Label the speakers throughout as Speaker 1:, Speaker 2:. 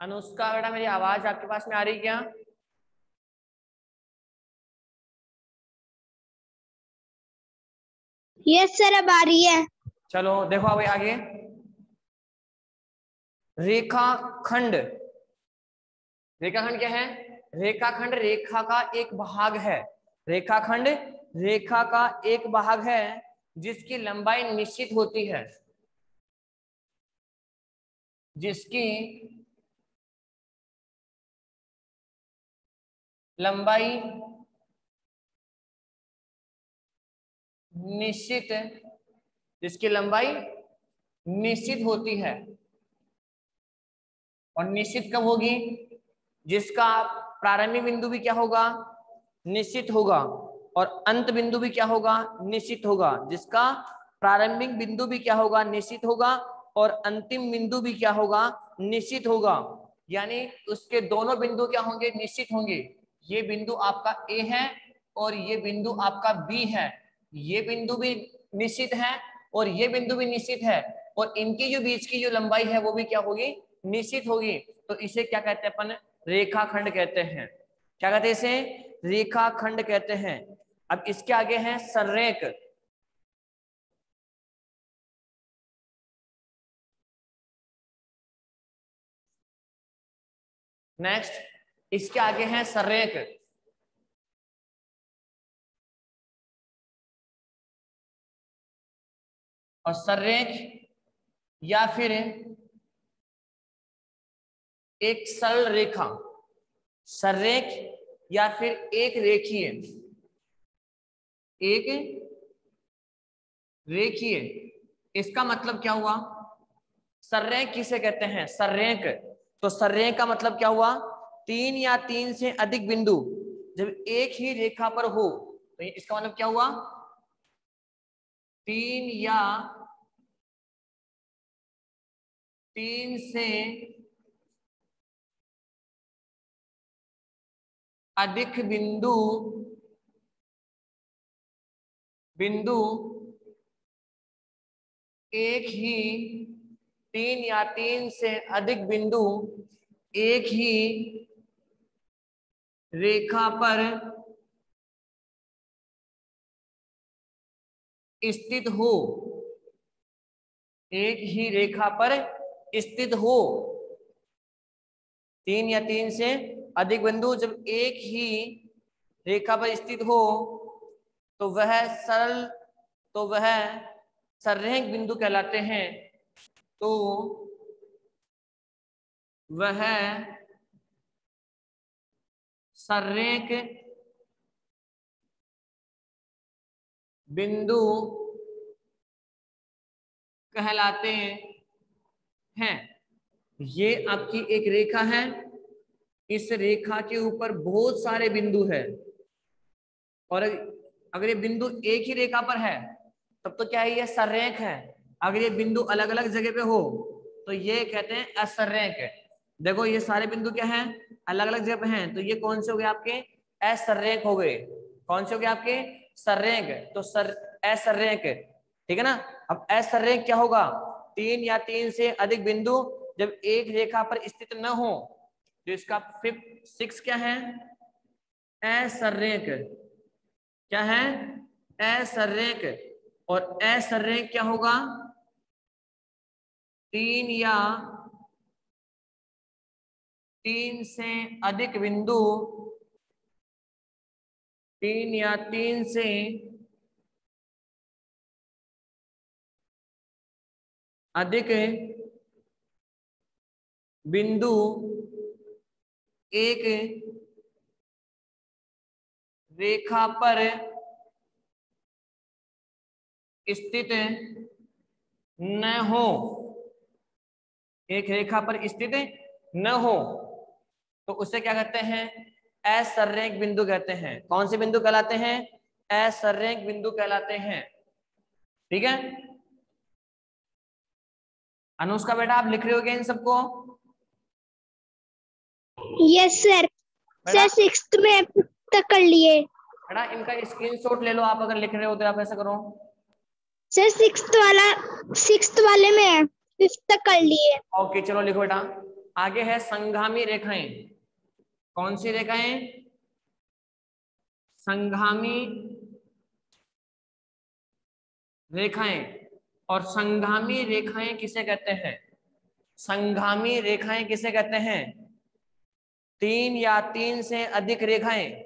Speaker 1: अनुष्का बेटा मेरी आवाज आपके पास में आ रही क्या?
Speaker 2: यस सर, अब आ रही है।
Speaker 1: चलो देखो अब आगे, रेखाखंड। रेखाखंड क्या है? रेखाखंड रेखा का एक भाग है। रेखाखंड रेखा का एक भाग है जिसकी लंबाई निश्चित होती है, जिसकी लंबाई निश्चित, जिसकी लंबाई निश्चित होती है। और निश्चित कब होगी? जिसका प्रारंभिक बिंदु भी क्या होगा? निश्चित होगा। और अंत बिंदु भी क्या होगा? निश्चित होगा। जिसका प्रारंभिक बिंदु भी क्या होगा? निश्चित होगा। और अंतिम बिंदु भी क्या होगा? निश्चित होगा। यानी उसके दोनों बिंदु क्या होंगे? निश्चित होंगे। ये बिंदु आपका ए है और ये बिंदु आपका बी है। ये बिंदु भी निश्चित है और ये बिंदु भी निश्चित है। और इनकी जो बीच की जो लंबाई है वो भी क्या होगी? निश्चित होगी। तो इसे क्या कहते हैं अपन? रेखाखंड कहते हैं। क्या कहते हैं इसे? रेखाखंड कहते हैं। अब इसके आगे है संरेख। नेक्स्ट इसके आगे है संरेख। और संरेख या फिर एक सरल रेखा, संरेख या फिर एक रेखीय, एक रेखीय, इसका मतलब क्या हुआ? संरेख किसे कहते हैं? संरेख। तो संरेख का मतलब क्या हुआ? तीन या तीन से अधिक बिंदु जब एक ही रेखा पर हो, तो इसका मतलब क्या हुआ? तीन या तीन से अधिक बिंदु एक ही, तीन या तीन से अधिक बिंदु एक ही रेखा पर स्थित हो, एक ही रेखा पर स्थित हो। तीन या तीन से अधिक बिंदु जब एक ही रेखा पर स्थित हो तो वह संरेख बिंदु कहलाते हैं। तो वह संरेख बिंदु कहलाते हैं। ये आपकी एक रेखा है, इस रेखा के ऊपर बहुत सारे बिंदु है और अगर ये बिंदु एक ही रेखा पर है तब तो क्या है? ये संरेख है। अगर ये बिंदु अलग अलग जगह पे हो तो ये कहते हैं असंरेख। देखो ये सारे बिंदु क्या हैं? अलग अलग जगह पे हैं, तो ये कौन से हो गए आपके? असंरेख हो गए। कौन से हो गए आपके? संरेख। तो असंरेख, ठीक है ना। अब असंरेख क्या होगा? तीन या तीन से अधिक बिंदु जब एक रेखा पर स्थित न हो, तो इसका 6 क्या है? असंरेख। क्या है? असंरेख। और असंरेख क्या होगा? तीन या तीन से अधिक बिंदु, तीन या तीन से अधिक बिंदु एक रेखा पर स्थित न हो, एक रेखा पर स्थित न हो, तो उसे क्या कहते हैं? असंरेख बिंदु कहते हैं। कौन से बिंदु कहलाते हैं? असंरेख बिंदु कहलाते हैं। ठीक है अनुष्का बेटा, आप लिख रहे हो क्या इन सबको?
Speaker 2: Yes sir. सर 6th में तक कर लिए।
Speaker 1: बेटा इनका स्क्रीनशॉट ले लो आप, अगर लिख रहे हो तो आप ऐसा करो।
Speaker 2: सर 6th वाले में है, 5th तक कर लिए।
Speaker 1: ओके चलो लिखो बेटा। आगे है संघामी रेखाएं। कौन सी रेखाएं? संघामी रेखाएं। और संघामी रेखाएं किसे कहते हैं? संघामी रेखाएं किसे कहते हैं? 3 या 3 से अधिक रेखाएं,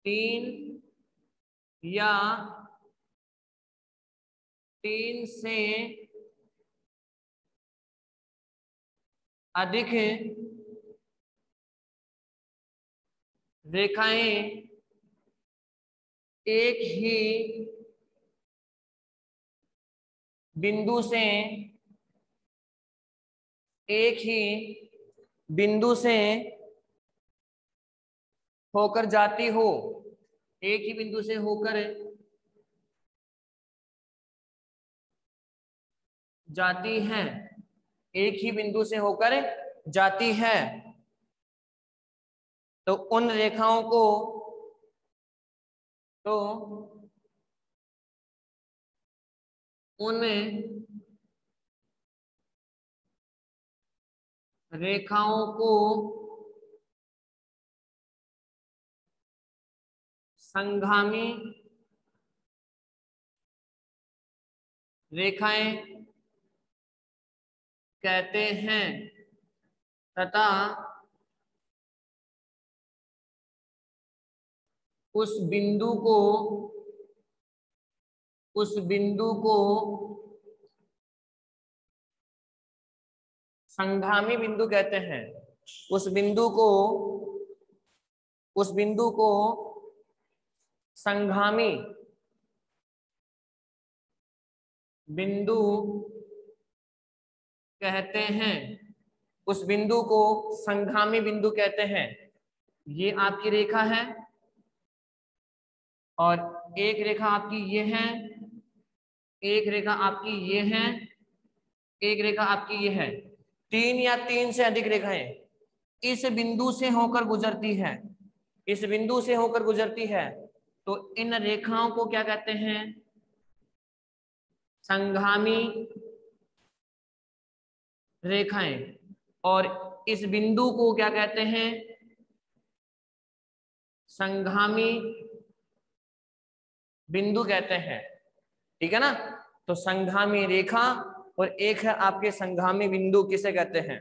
Speaker 1: 3 या 3 से अधिक रेखाएं एक ही बिंदु से होकर जाती हो, एक ही बिंदु से होकर जाती हैं, एक ही बिंदु से होकर जाती है, तो उन रेखाओं को उन रेखाओं को संघामी रेखाएं कहते हैं तथा उस बिंदु को संघामी बिंदु कहते हैं। उस बिंदु को संघामी बिंदु कहते हैं। उस बिंदु को संघामी बिंदु कहते हैं। ये आपकी रेखा है और एक रेखा आपकी ये है, एक रेखा आपकी ये है, एक रेखा आपकी ये है। 3 या 3 से अधिक रेखाएं इस बिंदु से होकर गुजरती है, इस बिंदु से होकर गुजरती है, तो इन रेखाओं को क्या कहते हैं? संघामी रेखाएं। और इस बिंदु को क्या कहते हैं? संघामी बिंदु कहते हैं। ठीक है ना? तो संघामी रेखा और एक है आपके संघामी बिंदु, किसे कहते हैं?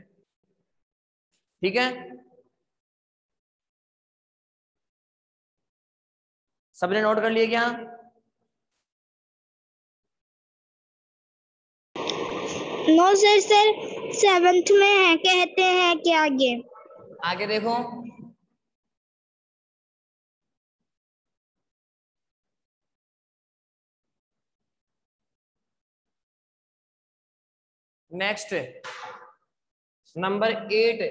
Speaker 1: ठीक है, सबने नोट कर लिया क्या?
Speaker 2: नो सर, 7th में है कहते हैं कि आगे
Speaker 1: आगे देखो, नेक्स्ट नंबर 8,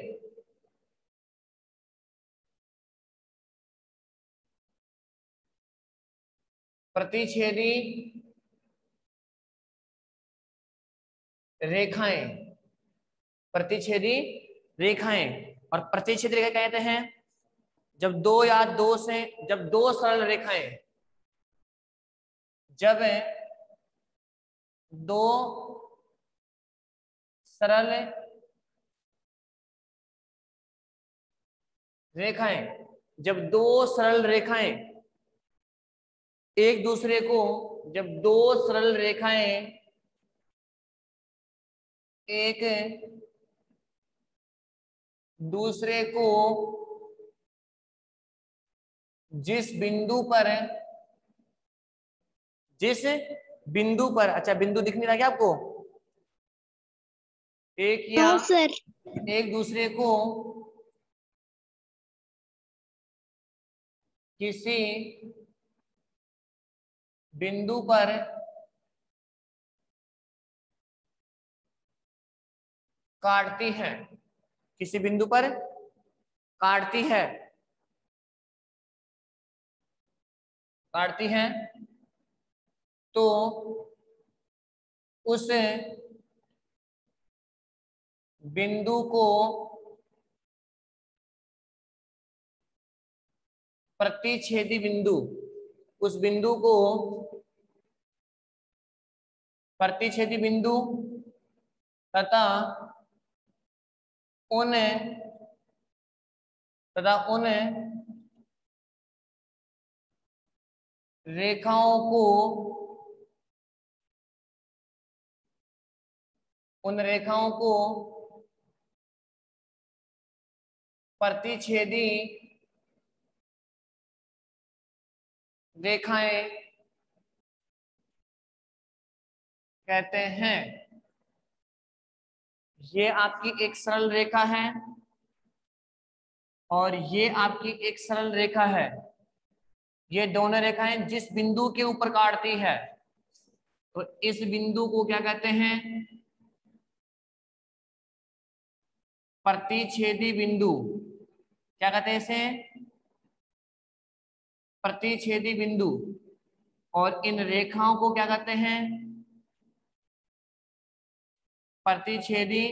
Speaker 1: प्रतिच्छेदी रेखाएं। प्रतिच्छेदी रेखाएं, और प्रतिच्छेदी रेखा कहते हैं जब दो सरल रेखाएं, जब दो सरल रेखाएं, जब दो सरल रेखाएं एक दूसरे को, जब दो सरल रेखाएं एक दूसरे को जिस बिंदु पर, अच्छा बिंदु दिख नहीं रहा क्या आपको? एक या
Speaker 2: नो सर
Speaker 1: एक दूसरे को किसी बिंदु पर काटती है, किसी बिंदु पर काटती है, तो उस बिंदु को प्रतिच्छेदी बिंदु, उस बिंदु को प्रतिच्छेदी बिंदु तथा उन रेखाओं को प्रतिच्छेदी रेखाएं कहते हैं। ये आपकी एक सरल रेखा है और ये आपकी एक सरल रेखा है। ये दोनों रेखाएं जिस बिंदु के ऊपर काटती है तो इस बिंदु को क्या कहते हैं? प्रतिच्छेदी बिंदु। क्या कहते हैं इसे? प्रतिच्छेदी बिंदु। और इन रेखाओं को क्या कहते हैं? प्रतिच्छेदी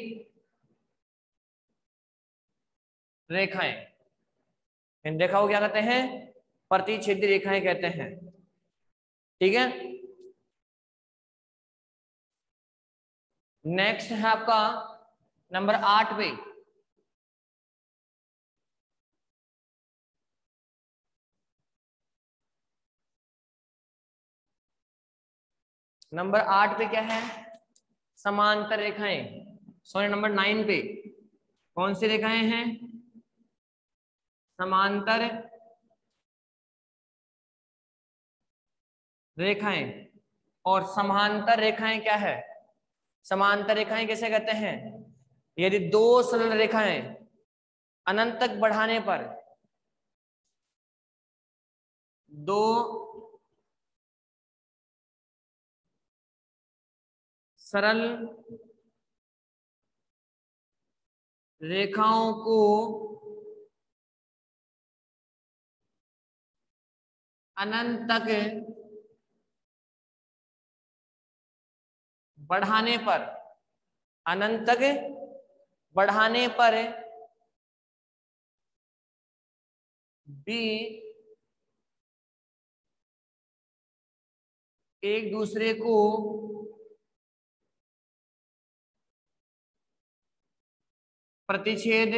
Speaker 1: रेखाएं। इन रेखाओं को क्या कहते हैं? प्रतिच्छेदी रेखाएं कहते हैं। ठीक है। नेक्स्ट है आपका नंबर 8 पे। नंबर 8 पे क्या है? समांतर रेखाएं। सॉरी, नंबर 9 पे कौन सी रेखाएं हैं? समांतर रेखाएं। और समांतर रेखाएं क्या है? समांतर रेखाएं कैसे कहते हैं? यदि दो सरल रेखाएं अनंत तक बढ़ाने पर दो सरल रेखाओं को अनंत तक बढ़ाने पर भी एक दूसरे को प्रतिच्छेद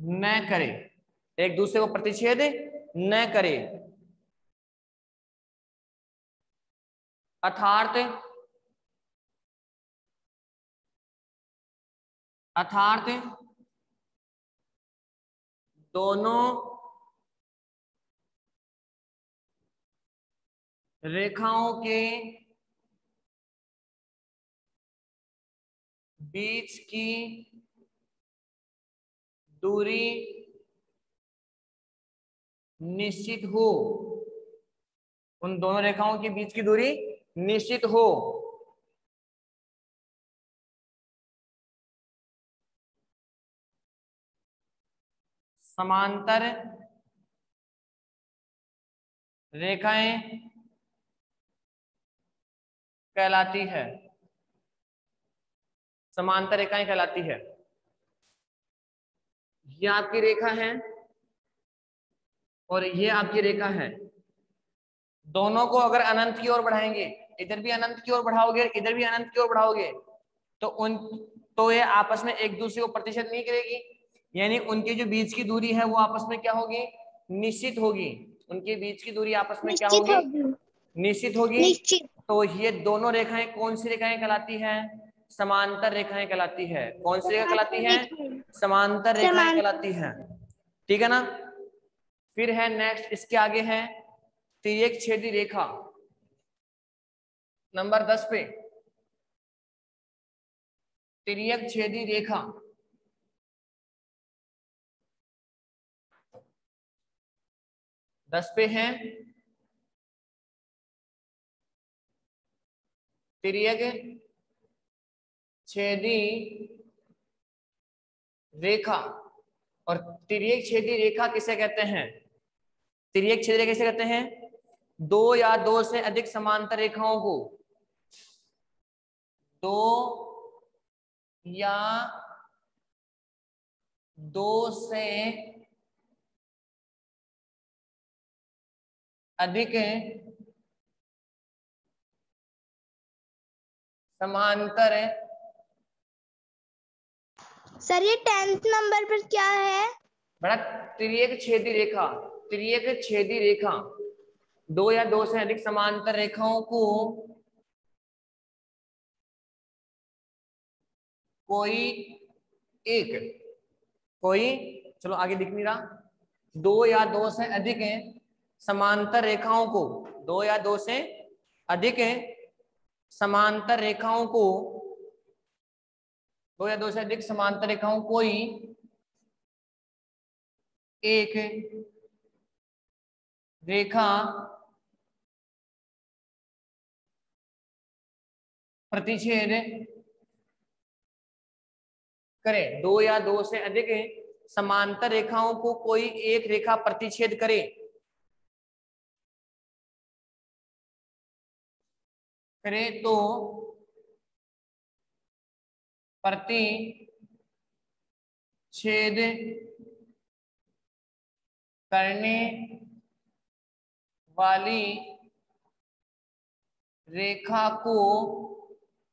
Speaker 1: न करे। एक दूसरे को प्रतिच्छेद न करे अर्थात दोनों रेखाओं के बीच की दूरी निश्चित हो। उन दोनों रेखाओं के बीच की दूरी निश्चित हो। समांतर रेखाएं कहलाती है। समांतर रेखाएं कहलाती है। ये आपकी रेखा है और ये आपकी रेखा है। दोनों को अगर अनंत की ओर बढ़ाएंगे, इधर भी अनंत की ओर बढ़ाओगे, इधर भी अनंत की ओर बढ़ाओगे, तो ये आपस में एक दूसरे को प्रतिशत नहीं करेगी। यानी उनके जो बीच की दूरी है वो आपस में क्या होगी? निश्चित होगी। उनके बीच की दूरी आपस में क्या
Speaker 2: निश्चित
Speaker 1: होगी?
Speaker 2: होगी।
Speaker 1: निश्चित होगी।
Speaker 2: निश्चित।
Speaker 1: तो ये दोनों रेखाएं कौन सी रेखाएं कहलाती है? समांतर रेखाएं कहलाती है। कौन सी रेखा कहलाती है? समांतर रेखाएं कहलाती है। ठीक है ना। फिर है नेक्स्ट, इसके आगे है तिर्यक छेदी रेखा। नंबर 10 पे तिर्यक छेदी रेखा। दस पे है तिर्यक छेदी रेखा। और तिर्यक छेदी रेखा किसे कहते हैं? तिर्यक छेदी रेखा किसे कहते हैं? दो या दो से अधिक समांतर रेखाओं को, दो या दो से अधिक समांतर
Speaker 2: सर ये 10th नंबर पर क्या है?
Speaker 1: बड़ा तिर्यक छेदी रेखा, तिर्यक छेदी रेखा, दो या दो से अधिक समांतर रेखाओं को कोई एक, कोई, चलो आगे दिख नहीं रहा, दो या दो से अधिक समांतर रेखाओं को, दो या दो से अधिक समांतर रेखाओं को, दो या दो से अधिक समांतर रेखाओं कोई एक रेखा प्रतिच्छेद करे, दो या दो से अधिक समांतर रेखाओं को कोई एक रेखा प्रतिच्छेद करे, तो प्रतिच्छेद करने वाली रेखा को,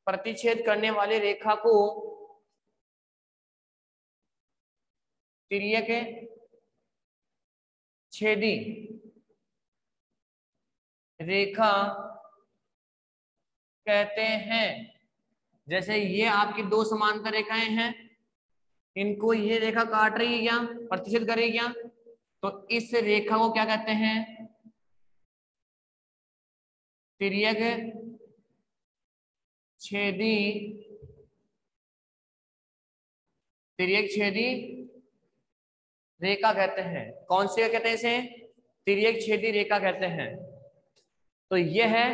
Speaker 1: प्रतिच्छेद करने वाली रेखा को तिर्यक छेदी रेखा कहते हैं। जैसे ये आपकी दो समांतर रेखाएं हैं, इनको ये रेखा काट रही है क्या, प्रतिच्छेद कर रही है क्या, तो इस रेखा को क्या कहते हैं, तिर्यक छेदी, तिर्यक छेदी रेखा कहते हैं। कौन सी कहते हैं इसे, तिर्यक छेदी रेखा कहते हैं। तो यह है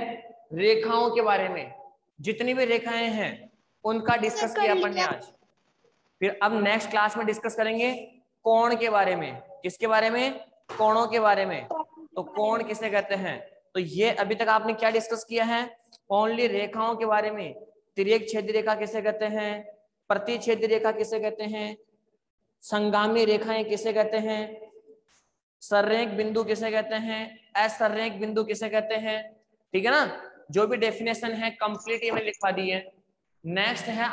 Speaker 1: रेखाओं के बारे में, जितनी भी रेखाएं हैं उनका डिस्कस किया अपन ने आज। फिर अब नेक्स्ट क्लास में डिस्कस करेंगे कोण के बारे में। किसके बारे में, कोणों के बारे में। तो कोण किसे कहते हैं, तो ये अभी तक आपने क्या डिस्कस किया है, ओनली रेखाओं के बारे में। तिर्यक छेदी रेखा किसे कहते हैं, प्रतिच्छेदी रेखा किसे कहते हैं, संगामी रेखाएं किसे कहते हैं, सररेख बिंदु किसे कहते हैं, असररेख बिंदु किसे कहते हैं। ठीक है ना, जो भी डेफिनेशन है कंप्लीट ये मैंने लिखवा दी है। नेक्स्ट है